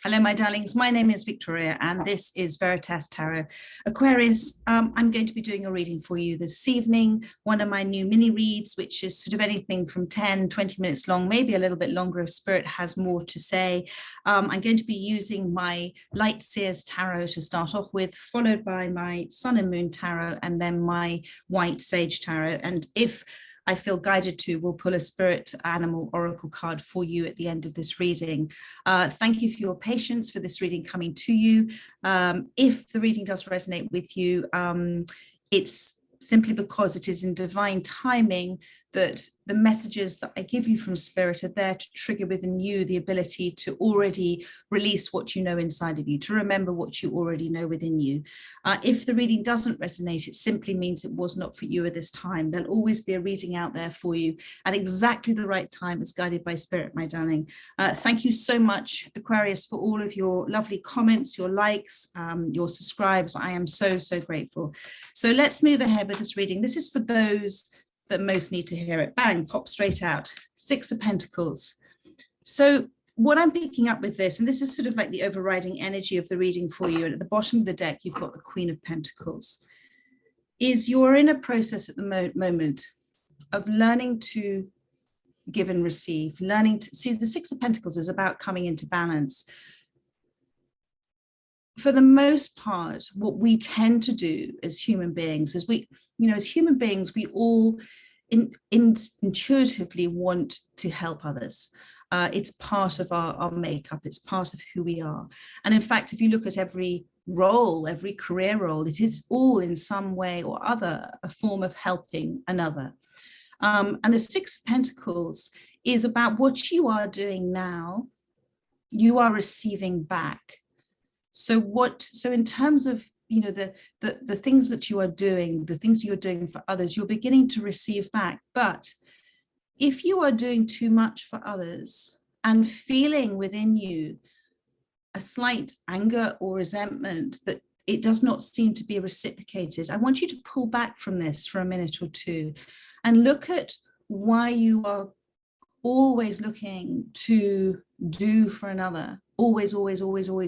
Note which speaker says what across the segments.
Speaker 1: Hello, my darlings. My name is Victoria, and this is Veritas Tarot. Aquarius, I'm going to be doing a reading for you this evening, one of my new mini reads, which is sort of anything from 10, 20 minutes long, maybe a little bit longer if Spirit has more to say. I'm going to be using my Light Seers Tarot to start off with, followed by my Sun and Moon Tarot, and then my White Sage Tarot. And if I feel guided to, we'll pull a spirit animal oracle card for you at the end of this reading. Thank you for your patience for this reading coming to you. If the reading does resonate with you, it's simply because it is in divine timing that the messages that I give you from Spirit are there to trigger within you the ability to already release what you know inside of you, to remember what you already know within you. If the reading doesn't resonate, it simply means it was not for you at this time. There'll always be a reading out there for you at exactly the right time as guided by Spirit, my darling. Thank you so much, Aquarius, for all of your lovely comments, your likes, your subscribes. I am so, so grateful. So let's move ahead with this reading. This is for those that most need to hear it. Bang, pop straight out. Six of Pentacles. So what I'm picking up with this, and this is sort of like the overriding energy of the reading for you, and at the bottom of the deck, you've got the Queen of Pentacles, is you're in a process at the moment of learning to give and receive, learning to see. The Six of Pentacles is about coming into balance. For the most part, what we tend to do as human beings is we all intuitively want to help others. It's part of our makeup. It's part of who we are. And in fact, if you look at every role, every career role, it is all in some way or other a form of helping another. And the Six of Pentacles is about what you are doing now, you are receiving back. So in terms of, the things that you are doing, the things you're doing for others, you're beginning to receive back. But if you are doing too much for others and feeling within you a slight anger or resentment that it does not seem to be reciprocated, I want you to pull back from this for a minute or two and look at why you are always looking to do for another, always,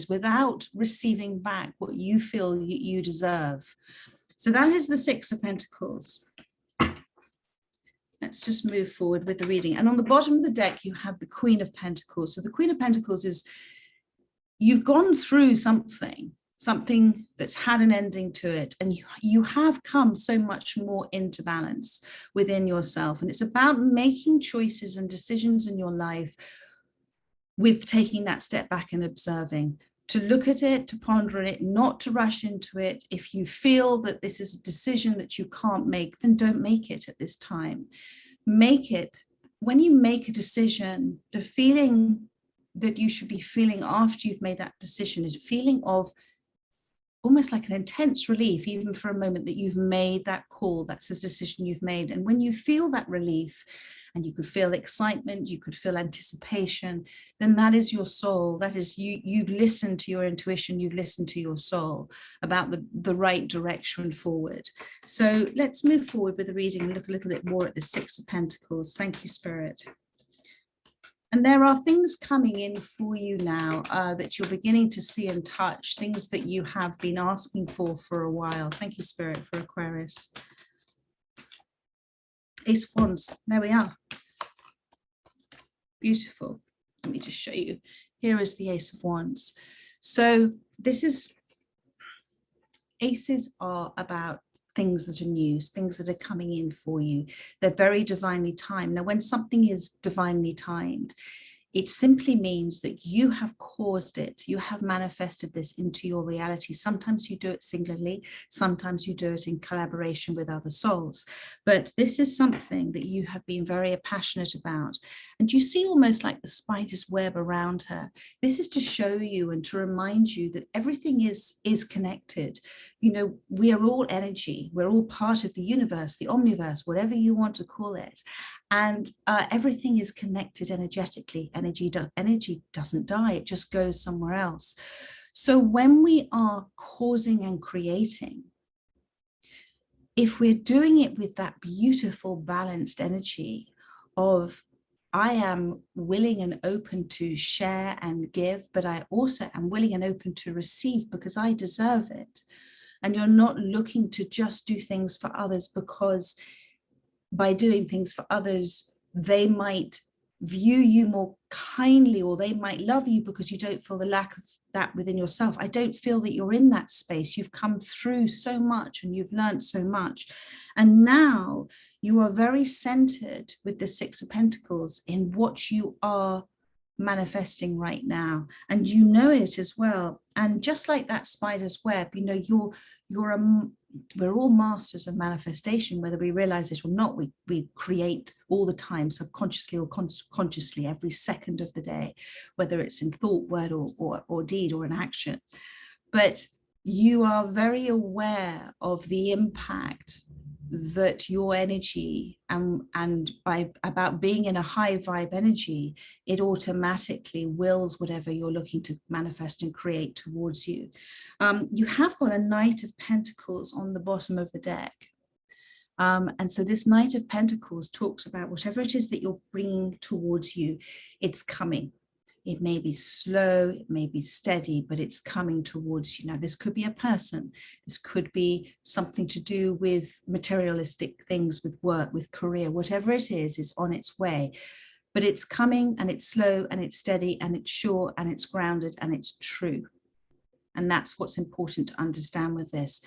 Speaker 1: without receiving back what you feel you deserve. So that is the Six of Pentacles. Let's just move forward with the reading. And on the bottom of the deck, you have the Queen of Pentacles. So the Queen of Pentacles is, you've gone through something that's had an ending to it, and you have come so much more into balance within yourself. And it's about making choices and decisions in your life with taking that step back and observing, to look at it, to ponder it, not to rush into it. If you feel that this is a decision that you can't make, then don't make it at this time. Make it. When you make a decision, the feeling that you should be feeling after you've made that decision is a feeling of almost like an intense relief, even for a moment, that you've made that call. That's the decision you've made. And when you feel that relief, and you could feel excitement, you could feel anticipation, then that is your soul. That is you've listened to your intuition, you've listened to your soul about the right direction forward. So let's move forward with the reading and look a little bit more at the Six of Pentacles. Thank you, Spirit. And there are things coming in for you now that you're beginning to see and touch, things that you have been asking for a while. Thank you, Spirit, for Aquarius. Ace of Wands, there we are. Beautiful. Let me just show you. Here is the Ace of Wands. So this is, aces are about things that are new, things that are coming in for you. They're very divinely timed. Now, when something is divinely timed, it simply means that you have caused it, you have manifested this into your reality. Sometimes you do it singularly, sometimes you do it in collaboration with other souls. But this is something that you have been very passionate about. And you see almost like the spider's web around her. This is to show you and to remind you that everything is connected. We are all energy. We're all part of the universe, the omniverse, whatever you want to call it. And everything is connected energetically. Energy doesn't die, it just goes somewhere else. So when we are causing and creating, if we're doing it with that beautiful balanced energy of I am willing and open to share and give, but I also am willing and open to receive because I deserve it. And you're not looking to just do things for others because by doing things for others, they might view you more kindly, or they might love you because you don't feel the lack of that within yourself. I don't feel that you're in that space. You've come through so much and you've learned so much. And now you are very centered with the Six of Pentacles in what you are manifesting right now, and you know it as well. And just like that spider's web, you know, we're all masters of manifestation, whether we realize it or not. We create all the time, subconsciously or consciously, every second of the day, whether it's in thought, word, or deed, or in action. But you are very aware of the impact that your energy and by about being in a high vibe energy, it automatically wills whatever you're looking to manifest and create towards you. You have got a Knight of Pentacles on the bottom of the deck. And so this Knight of Pentacles talks about whatever it is that you're bringing towards you, it's coming. It may be slow, it may be steady, but it's coming towards you. Now, this could be a person. This could be something to do with materialistic things, with work, with career, whatever it is on its way. But it's coming, and it's slow, and it's steady, and it's sure, and it's grounded, and it's true. And that's what's important to understand with this.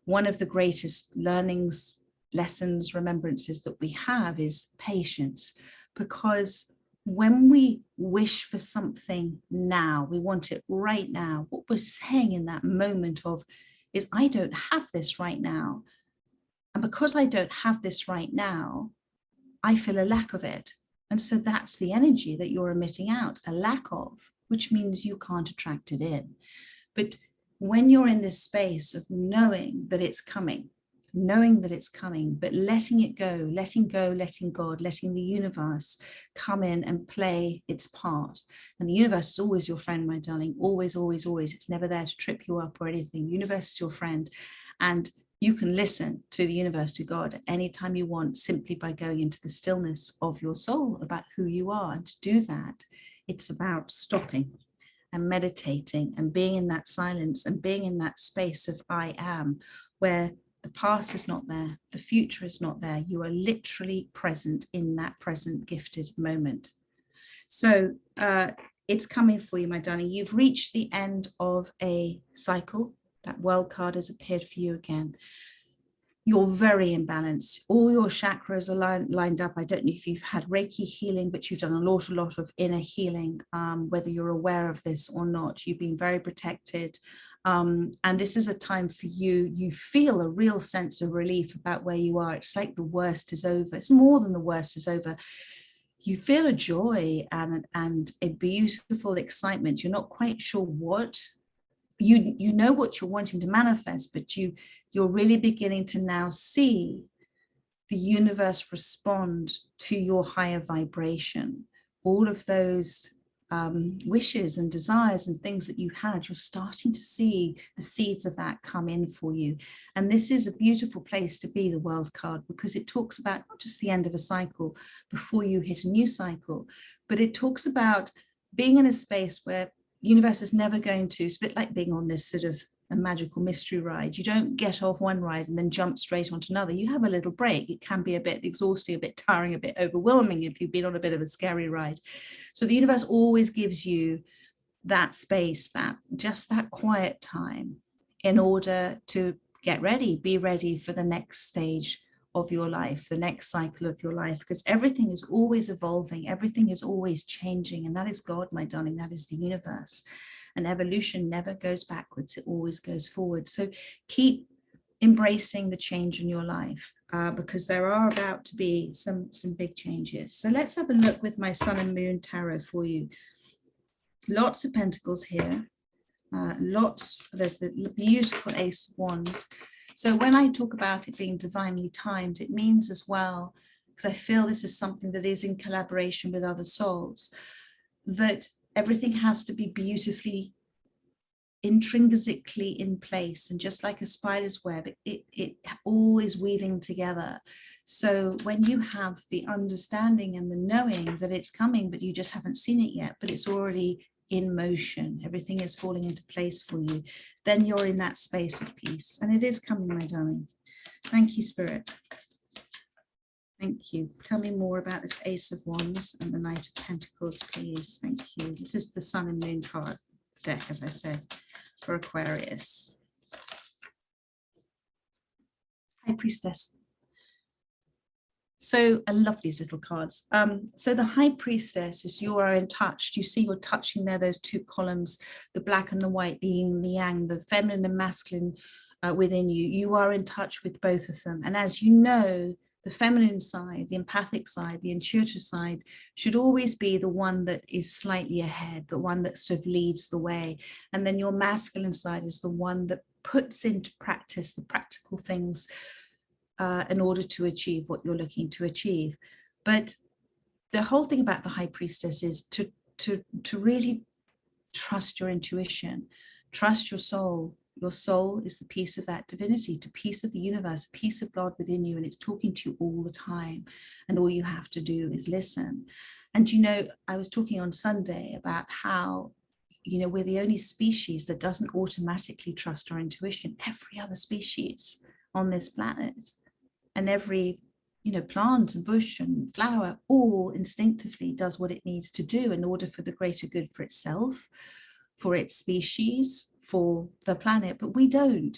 Speaker 1: One of the greatest learnings, lessons, remembrances that we have is patience, because when we wish for something now, we want it right now. What we're saying in that moment of is, I don't have this right now. And because I don't have this right now, I feel a lack of it. And so that's the energy that you're emitting out, a lack of, which means you can't attract it in. But when you're in this space of knowing that it's coming, but letting it go, letting God, letting the universe come in and play its part. And the universe is always your friend, my darling, always, always, always. It's never there to trip you up or anything. The universe is your friend. And you can listen to the universe, to God, at any time you want, simply by going into the stillness of your soul about who you are. And to do that, it's about stopping and meditating and being in that silence and being in that space of I am, where the past is not there, the future is not there. You are literally present in that present gifted moment. So it's coming for you, my darling. You've reached the end of a cycle. That world card has appeared for you again. You're very in balance. All your chakras are lined up. I don't know if you've had Reiki healing, but you've done a lot of inner healing, whether you're aware of this or not. You've been very protected. And this is a time for you. You feel a real sense of relief about where you are. It's like the worst is over. It's more than the worst is over. You feel a joy and a beautiful excitement. You're not quite sure what. You know what you're wanting to manifest, but you're really beginning to now see the universe respond to your higher vibration. All of those wishes and desires and things that you had, you're starting to see the seeds of that come in for you. And this is a beautiful place to be, the world card, because it talks about not just the end of a cycle before you hit a new cycle, but it talks about being in a space where the universe is never going to, it's a bit like being on this sort of a magical mystery ride. You don't get off one ride and then jump straight onto another. You have a little break. It can be a bit exhausting, a bit tiring, a bit overwhelming if you've been on a bit of a scary ride. So the universe always gives you that space, that quiet time in order to get ready, be ready for the next stage of your life, the next cycle of your life, because everything is always evolving, everything is always changing, and that is God, my darling, that is the universe. And evolution never goes backwards, it always goes forward. So keep embracing the change in your life, because there are about to be some big changes. So let's have a look with my Sun and Moon Tarot for you. Lots of pentacles here, there's the beautiful Ace of Wands. So when I talk about it being divinely timed, it means as well, because I feel this is something that is in collaboration with other souls, that everything has to be beautifully intrinsically in place, and just like a spider's web, it all is weaving together. So when you have the understanding and the knowing that it's coming, but you just haven't seen it yet, but it's already in motion, everything is falling into place for you, then you're in that space of peace, and it is coming, my darling. Thank you, Spirit. Thank you. Tell me more about this Ace of Wands and the Knight of Pentacles, please. Thank you. This is the Sun and Moon card deck, as I said, for Aquarius. High Priestess. So I love these little cards. So the High Priestess is, you are in touch. You see, you're touching there, those two columns, the black and the white, the yin and the yang, the feminine and masculine within you. You are in touch with both of them. And as you know, the feminine side, the empathic side, the intuitive side should always be the one that is slightly ahead, the one that sort of leads the way. And then your masculine side is the one that puts into practice the practical things in order to achieve what you're looking to achieve. But the whole thing about the High Priestess is to really trust your intuition, trust your soul. Your soul is the piece of that divinity, the piece of the universe, a piece of God within you, and it's talking to you all the time. And all you have to do is listen. And you know, I was talking on Sunday about how, you know, we're the only species that doesn't automatically trust our intuition. Every other species on this planet, and every, you know, plant and bush and flower, all instinctively does what it needs to do in order for the greater good for itself, for its species, for the planet. But we don't.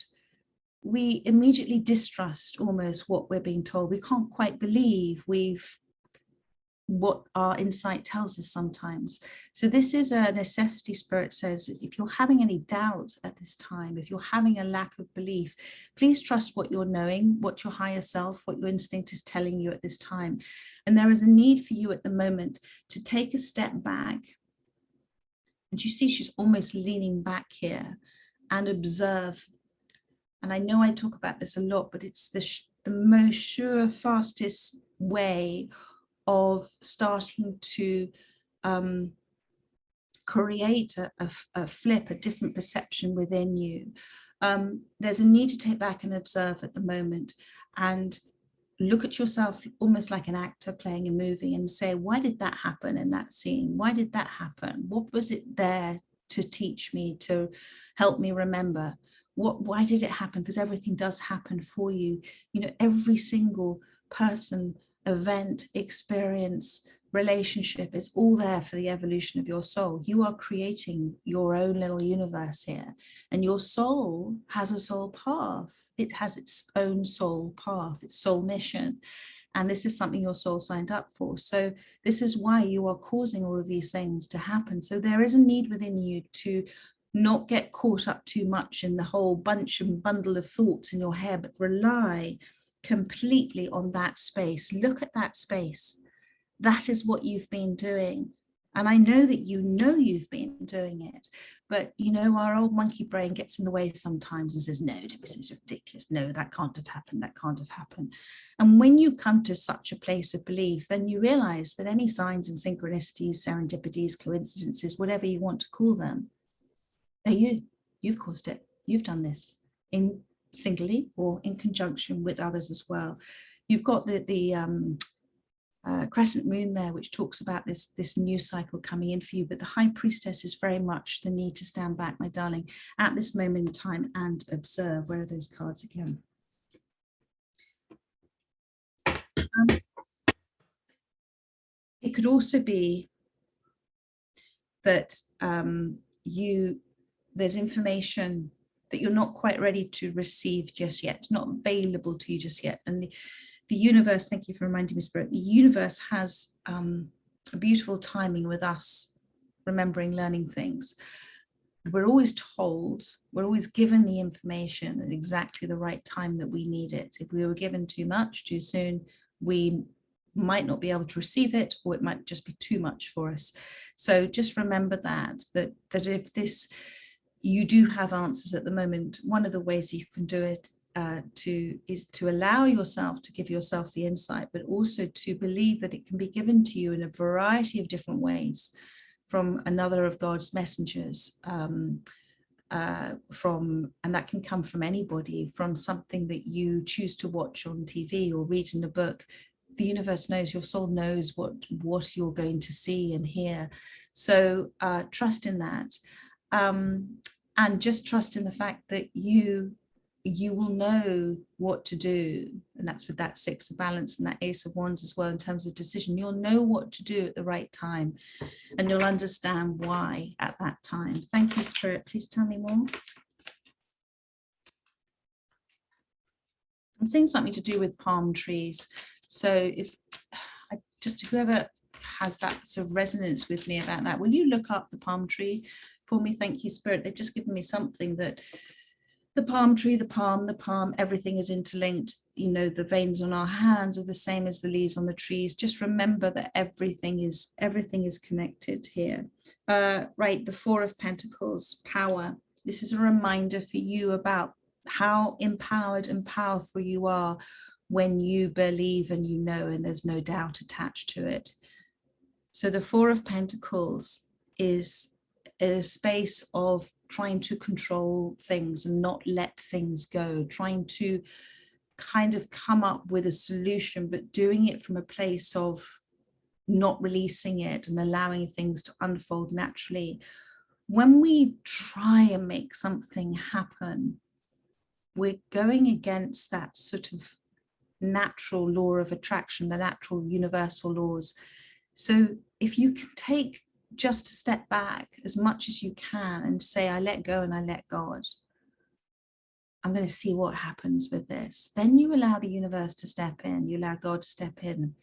Speaker 1: We immediately distrust almost what we're being told. We can't quite believe what our insight tells us sometimes. So this is a necessity. Spirit says, if you're having any doubt at this time, if you're having a lack of belief, please trust what you're knowing, what your higher self, what your instinct is telling you at this time. And there is a need for you at the moment to take a step back. And you see, she's almost leaning back here and observe. And I know I talk about this a lot, but it's the most sure, fastest way of starting to create a flip, a different perception within you. There's a need to take back and observe at the moment, and look at yourself almost like an actor playing a movie and say, why did that happen in that scene? Why did that happen? What was it there to teach me, to help me remember? Why did it happen? Because everything does happen for you. You know, every single person, event, experience, relationship is all there for the evolution of your soul. You are creating your own little universe here, and your soul has a soul path. It has its own soul path, its soul mission, and this is something your soul signed up for. So this is why you are causing all of these things to happen. So there is a need within you to not get caught up too much in the whole bunch and bundle of thoughts in your head, but rely completely on that space. Look at that space. That is what you've been doing. And I know that you know you've been doing it, but you know, our old monkey brain gets in the way sometimes and says, no, this is ridiculous. No, that can't have happened. That can't have happened. And when you come to such a place of belief, then you realize that any signs and synchronicities, serendipities, coincidences, whatever you want to call them, they're you. You've caused it. You've done this in singly or in conjunction with others as well. You've got the crescent moon there, which talks about this new cycle coming in for you. But the High Priestess is very much the need to stand back, my darling, at this moment in time and observe. Where are those cards again? It could also be that there's information that you're not quite ready to receive just yet. It's not available to you just yet. And the universe, thank you for reminding me, Spirit, the universe has a beautiful timing with us remembering, learning things. We're always told, we're always given the information at exactly the right time that we need it. If we were given too much too soon, we might not be able to receive it, or it might just be too much for us. So just remember that if this, you do have answers at the moment. One of the ways you can do it is to allow yourself to give yourself the insight, but also to believe that it can be given to you in a variety of different ways from another of God's messengers, and that can come from anybody, from something that you choose to watch on TV or read in a book. The universe knows, your soul knows what you're going to see and hear. So trust in that, and just trust in the fact that you will know what to do. And that's with that Six of Balance and that Ace of Wands as well, in terms of decision. You'll know what to do at the right time, and you'll understand why at that time. Thank you, Spirit. Please tell me more. I'm seeing something to do with palm trees. So if whoever has that sort of resonance with me about that, will you look up the palm tree for me? Thank you, Spirit. They've just given me something that the palm tree, the palm, everything is interlinked. You know, the veins on our hands are the same as the leaves on the trees. Just remember that everything is connected here. Right, the Four of Pentacles, power. This is a reminder for you about how empowered and powerful you are when you believe and you know, and there's no doubt attached to it. So the Four of Pentacles is a space of trying to control things and not let things go, trying to kind of come up with a solution, but doing it from a place of not releasing it and allowing things to unfold naturally. When we try and make something happen, we're going against that sort of natural law of attraction, the natural universal laws. So if you can take just a step back as much as you can and say, I let go and I let God, I'm going to see what happens with this. Then you allow the universe to step in, you allow God to step in,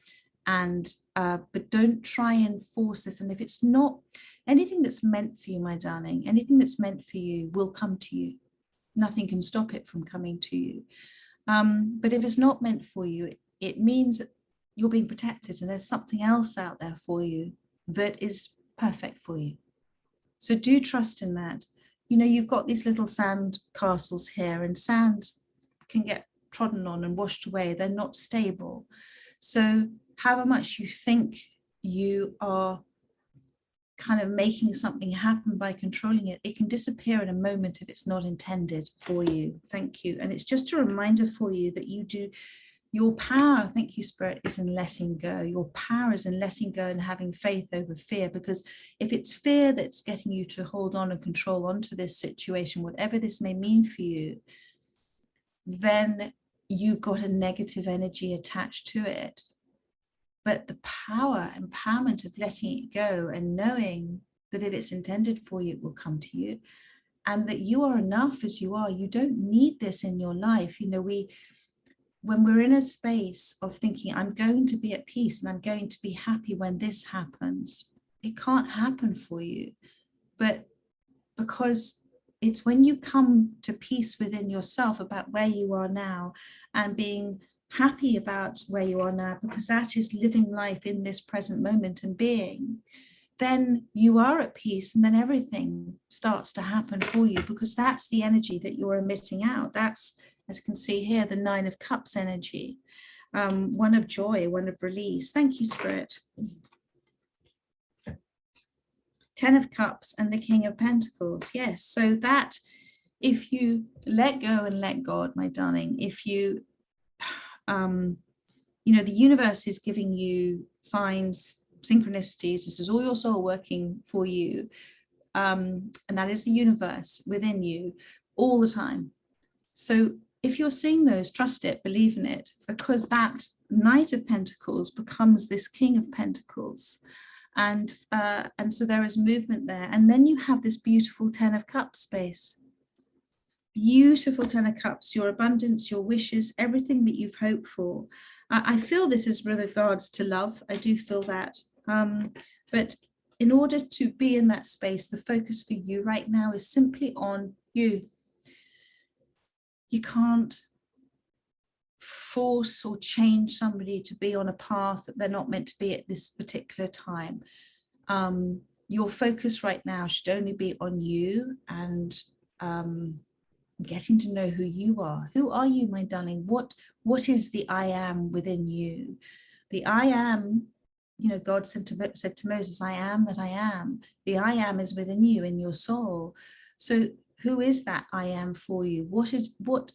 Speaker 1: and but don't try and force this. And if it's not anything that's meant for you, my darling, anything that's meant for you will come to you. Nothing can stop it from coming to you. But if it's not meant for you, it means that you're being protected and there's something else out there for you that is perfect for you. So do trust in that. You know, you've got these little sand castles here, and sand can get trodden on and washed away. They're not stable. So however much you think you are kind of making something happen by controlling it, it can disappear in a moment if it's not intended for you. Thank you. And it's just a reminder for you that you do, your power, thank you, Spirit, is in letting go. Your power is in letting go and having faith over fear, because if it's fear that's getting you to hold on and control onto this situation, whatever this may mean for you, then you've got a negative energy attached to it. But the power, empowerment of letting it go and knowing that if it's intended for you, it will come to you, and that you are enough as you are. You don't need this in your life. You know, when we're in a space of thinking, I'm going to be at peace and I'm going to be happy when this happens, it can't happen for you. But because it's when you come to peace within yourself about where you are now and being happy about where you are now, because that is living life in this present moment and being, then you are at peace, and then everything starts to happen for you, because that's the energy that you're emitting out. That's, as you can see here, the Nine of Cups energy, one of joy, one of release. Thank you, Spirit. 10 of Cups and the King of Pentacles. Yes, so that if you let go and let God, my darling, if you you know, the universe is giving you signs, synchronicities. This is all your soul working for you, and that is the universe within you all the time. So if you're seeing those, trust it, believe in it, because that Knight of Pentacles becomes this King of Pentacles, and so there is movement there. And then you have this beautiful 10 of Cups space. Beautiful 10 of Cups, your abundance, your wishes, everything that you've hoped for. I feel this is with regards to love. I do feel that. But in order to be in that space, the focus for you right now is simply on you. You can't force or change somebody to be on a path that they're not meant to be at this particular time. Your focus right now should only be on you and getting to know who you are. Who are you, my darling? What is the I am within you? The I am, you know, God said to Moses, I am that I am. The I am is within you, in your soul. So Who is that I am for you? What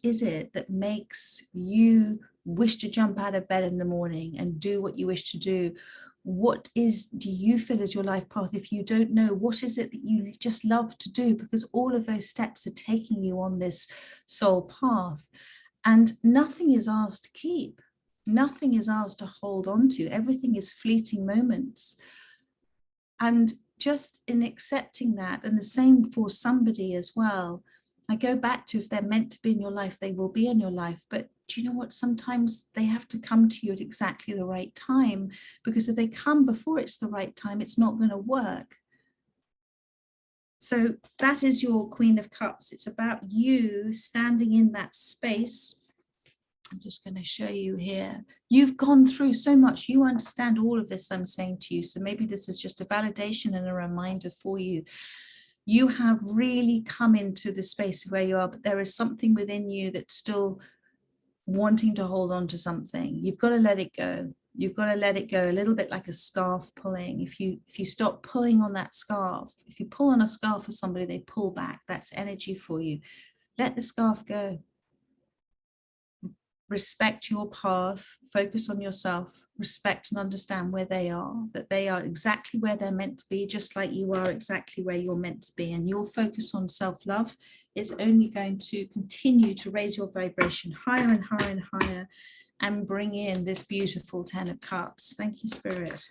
Speaker 1: is it that makes you wish to jump out of bed in the morning and do what you wish to do? What do you feel is your life path? If you don't know, what is it that you just love to do? Because all of those steps are taking you on this soul path, and nothing is asked to keep. Nothing is asked to hold on to. Everything is fleeting moments. And just in accepting that, and the same for somebody as well, I go back to, if they're meant to be in your life, they will be in your life. But do you know what? Sometimes they have to come to you at exactly the right time, because if they come before it's the right time, it's not going to work. So that is your Queen of Cups. It's about you standing in that space. I'm just going to show you here. You've gone through so much. You understand all of this I'm saying to you. So maybe this is just a validation and a reminder for you. You have really come into the space where you are, but there is something within you that's still wanting to hold on to something. You've got to let it go. You've got to let it go, a little bit like a scarf pulling. If you stop pulling on that scarf, if you pull on a scarf for somebody, they pull back. That's energy for you. Let the scarf go. Respect your path, focus on yourself, respect and understand where they are, that they are exactly where they're meant to be, just like you are exactly where you're meant to be. And your focus on self-love is only going to continue to raise your vibration higher and higher and higher, and bring in this beautiful 10 of Cups. Thank you, Spirit.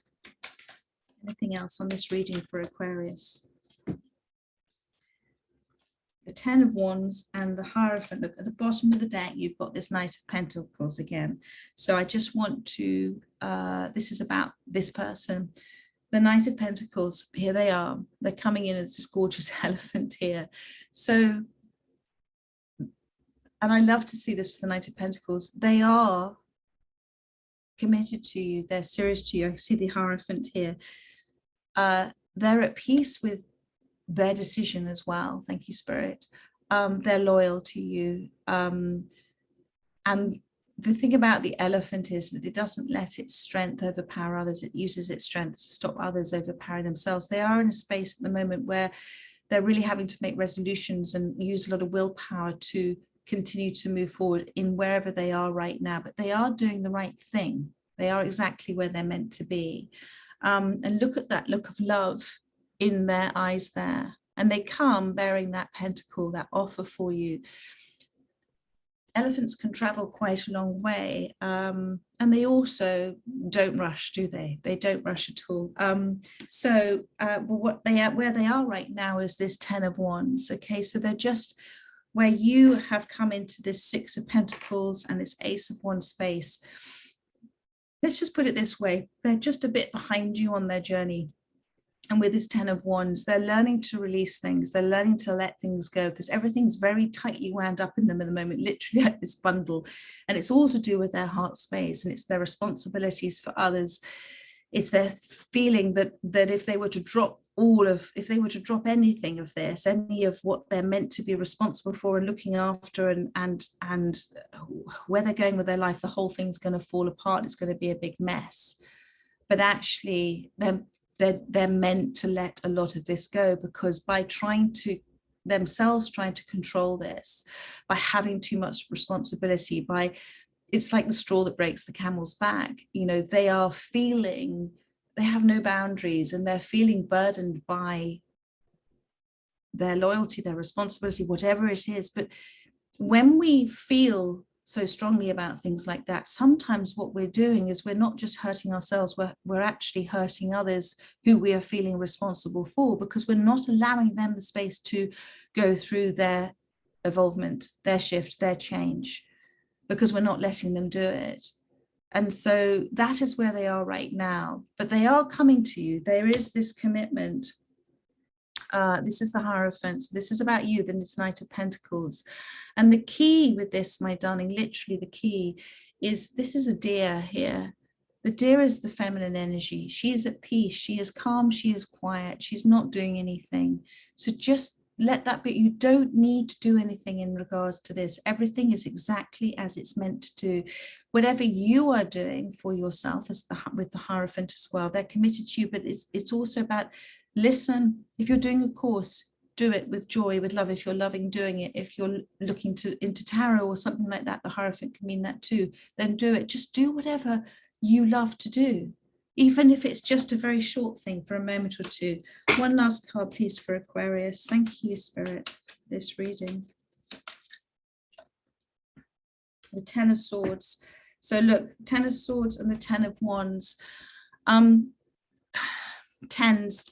Speaker 1: Anything else on this reading for Aquarius? The 10 of Wands and the Hierophant. Look at the bottom of the deck, you've got this Knight of Pentacles again. So I just want to, this is about this person. The Knight of Pentacles, here they are. They're coming in as this gorgeous elephant here. So, and I love to see this for the Knight of Pentacles. They are committed to you. They're serious to you. I see the Hierophant here. They're at peace with their decision as well. Thank you, Spirit. They're loyal to you. And the thing about the elephant is that it doesn't let its strength overpower others. It uses its strength to stop others overpowering themselves. They are in a space at the moment where they're really having to make resolutions and use a lot of willpower to continue to move forward in wherever they are right now. But they are doing the right thing. They are exactly where they're meant to be. And look at that look of love in their eyes there, and they come bearing that pentacle, that offer for you. Elephants can travel quite a long way, and they also don't rush, do they? They don't rush at all. Where they are right now is this 10 of Wands. Okay, so they're just where you have come into this 6 of Pentacles and this Ace of Wands space. Let's just put it this way: they're just a bit behind you on their journey. And with this 10 of Wands, they're learning to release things. They're learning to let things go, because everything's very tightly wound up in them at the moment, literally like this bundle. And it's all to do with their heart space, and it's their responsibilities for others. It's their feeling that if they were to drop anything of this, any of what they're meant to be responsible for and looking after, and where they're going with their life, the whole thing's going to fall apart. It's going to be a big mess. But actually, they're meant to let a lot of this go, because by trying to control this, by having too much responsibility, it's like the straw that breaks the camel's back. You know, they have no boundaries, and they're feeling burdened by their loyalty, their responsibility, whatever it is. But when we feel so strongly about things like that, sometimes what we're doing is we're not just hurting ourselves, we're actually hurting others who we are feeling responsible for, because we're not allowing them the space to go through their evolvement, their shift, their change, because we're not letting them do it. And so that is where they are right now. But they are coming to you. There is this commitment. This is the Hierophant. This is about you, then it's Knight of Pentacles. And the key with this, my darling, literally the key is, this is a deer here. The deer is the feminine energy. She is at peace. She is calm. She is quiet. She's not doing anything. So just let that be. You don't need to do anything in regards to this. Everything is exactly as it's meant to do. Whatever you are doing for yourself, with the Hierophant as well, they're committed to you. But it's also about, listen, if you're doing a course, do it with joy, with love, if you're loving doing it. If you're looking into tarot or something like that, the Hierophant can mean that too, then do it. Just do whatever you love to do, even if it's just a very short thing for a moment or two. One last card, please, for Aquarius. Thank you, Spirit, for this reading. The Ten of Swords. So look, Ten of Swords and the Ten of Wands. Tens,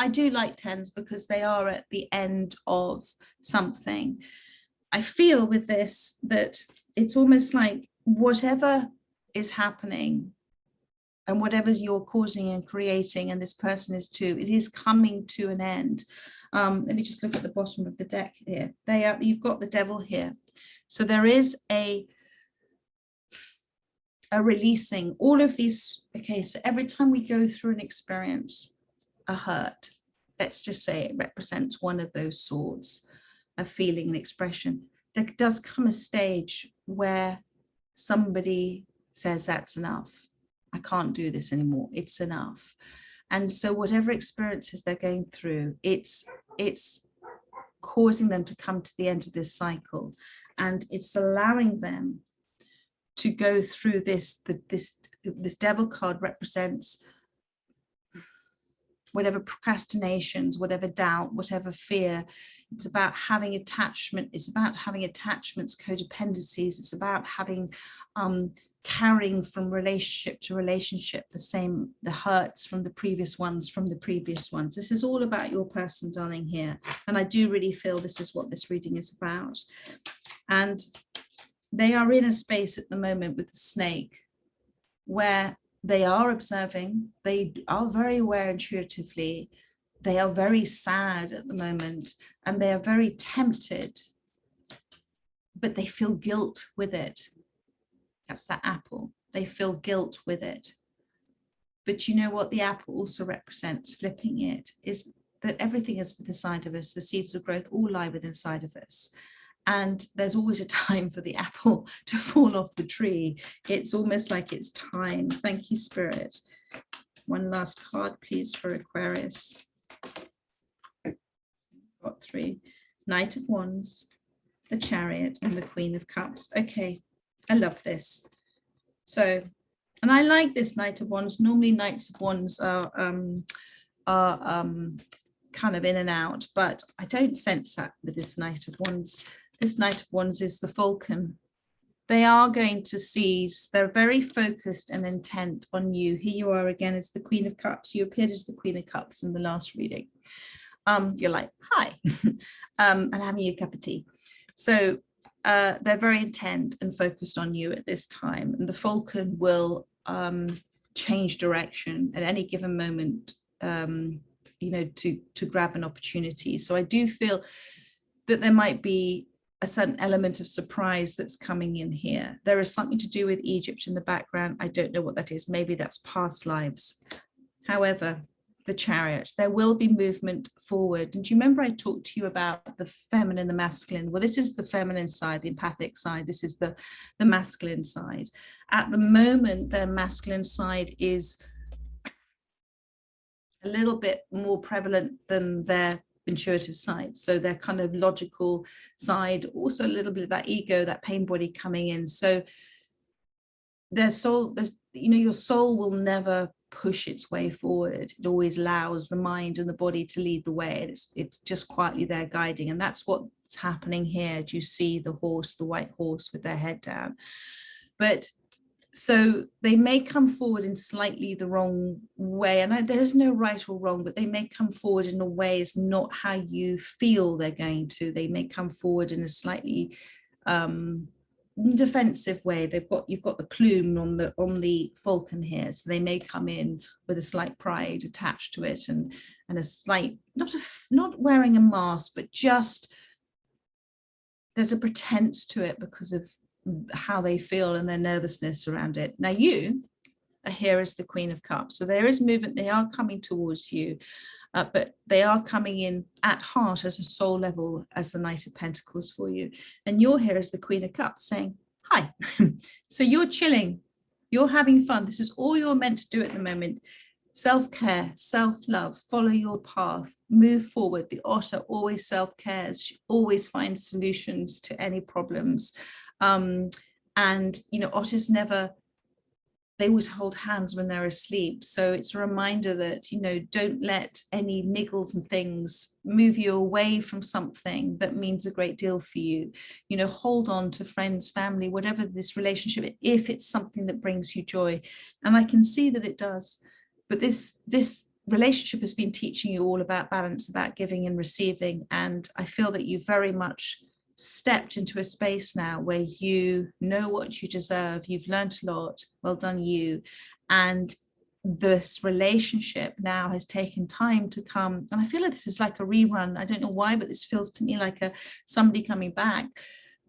Speaker 1: I do like tens because they are at the end of something. I feel with this that it's almost like whatever is happening and whatever you're causing and creating, and this person is too, it is coming to an end. Let me just look at the bottom of the deck here. You've got the Devil here. So there is a releasing all of these. Okay, so every time we go through an experience, a hurt, let's just say it represents one of those swords, a feeling, an expression. There does come a stage where somebody says, that's enough. I can't do this anymore. It's enough. And so whatever experiences they're going through, it's causing them to come to the end of this cycle, and it's allowing them to go through this. This Devil card represents whatever procrastinations, whatever doubt, whatever fear. It's about having attachment. It's about having attachments, codependencies. It's about having carrying from relationship to relationship the hurts from the previous ones. This is all about your person, darling, here. And I do really feel this is what this reading is about. And they are in a space at the moment with the Snake where they are observing, they are very aware intuitively, they are very sad at the moment, and they are very tempted, but they feel guilt with it. That's that apple. They feel guilt with it. But you know what the apple also represents, flipping it, is that everything is within inside of us. The seeds of growth all lie within inside of us. And there's always a time for the apple to fall off the tree. It's almost like it's time. Thank you, Spirit. One last card, please, for Aquarius. Got three. Knight of Wands, the Chariot, and the Queen of Cups. Okay, I love this. So, and I like this Knight of Wands. Normally Knights of Wands are kind of in and out, but I don't sense that with this Knight of Wands. This Knight of Wands is the Falcon. They are going to seize. They're very focused and intent on you. Here you are again as the Queen of Cups. You appeared as the Queen of Cups in the last reading. You're like, hi, and having your cup of tea. So they're very intent and focused on you at this time. And the Falcon will change direction at any given moment, you know, to grab an opportunity. So I do feel that there might be a certain element of surprise that's coming in here. There is something to do with Egypt in the background. I don't know what that is. Maybe that's past lives. However, the Chariot, there will be movement forward. And do you remember I talked to you about the feminine, the masculine? Well, this is the feminine side, the empathic side. This is the masculine side. At the moment, their masculine side is a little bit more prevalent than their intuitive side. So their kind of logical side, also a little bit of that ego, that pain body coming in. So their soul, you know, your soul will never push its way forward. It always allows the mind and the body to lead the way. It's just quietly there guiding. And that's what's happening here. Do you see the horse, the white horse with their head down? But so they may come forward in slightly the wrong way, and there's no right or wrong, but they may come forward in a way is not how you feel they're going to. They may come forward in a slightly defensive way. You've got the plume on the Falcon here, so they may come in with a slight pride attached to it, and a slight not wearing a mask, but just there's a pretense to it because of how they feel and their nervousness around it. Now you are here as the Queen of Cups, so there is movement. They are coming towards you, but they are coming in at heart as a soul level as the Knight of Pentacles for you, and you're here as the Queen of Cups saying hi. So you're chilling, you're having fun. This is all you're meant to do at the moment. Self-care, self-love, follow your path, move forward. The otter always self-cares. She always finds solutions to any problems. And, you know, otters never, they always hold hands when they're asleep. So it's a reminder that, you know, don't let any niggles and things move you away from something that means a great deal for you. You know, hold on to friends, family, whatever this relationship, if it's something that brings you joy. And I can see that it does. But this relationship has been teaching you all about balance, about giving and receiving. And I feel that you very much stepped into a space now where you know what you deserve. You've learned a lot. Well done, you. And this relationship now has taken time to come. And I feel like this is like a rerun. I don't know why, but this feels to me like somebody coming back.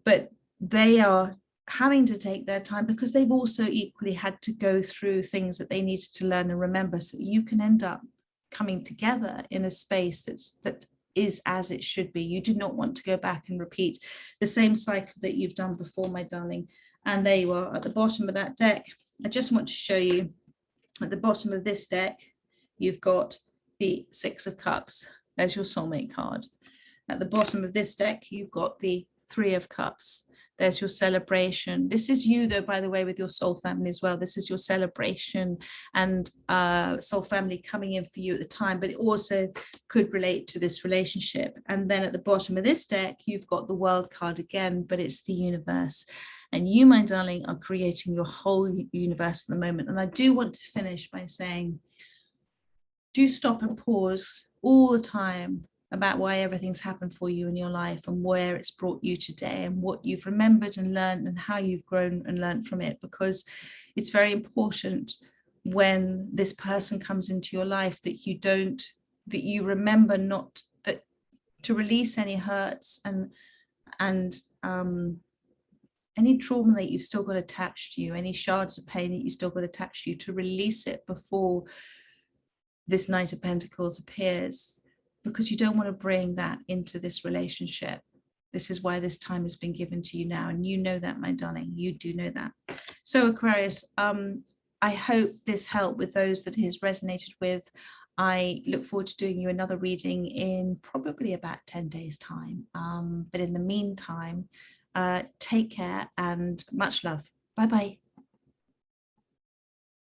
Speaker 1: But they are having to take their time because they've also equally had to go through things that they needed to learn and remember, so that you can end up coming together in a space that is as it should be. You do not want to go back and repeat the same cycle that you've done before, my darling. And there you are at the bottom of that deck. I just want to show you at the bottom of this deck, you've got the Six of Cups. There's your soulmate card. At the bottom of this deck, you've got the Three of Cups. There's your celebration. This is you, though, by the way, with your soul family as well. This is your celebration and soul family coming in for you at the time, but it also could relate to this relationship. And then at the bottom of this deck, you've got the World card again, but it's the universe. And you, my darling, are creating your whole universe at the moment. And I do want to finish by saying, do stop and pause all the time about why everything's happened for you in your life and where it's brought you today and what you've remembered and learned and how you've grown and learned from it, because it's very important when this person comes into your life that you remember not that to release any hurts and any trauma that you've still got attached to you, any shards of pain that you still got attached to you, to release it before this Knight of Pentacles appears, because you don't want to bring that into this relationship. This is why this time has been given to you now. And you know that, my darling, you do know that. So Aquarius, I hope this helped with those that it has resonated with. I look forward to doing you another reading in probably about 10 days time. But in the meantime, take care and much love. Bye-bye.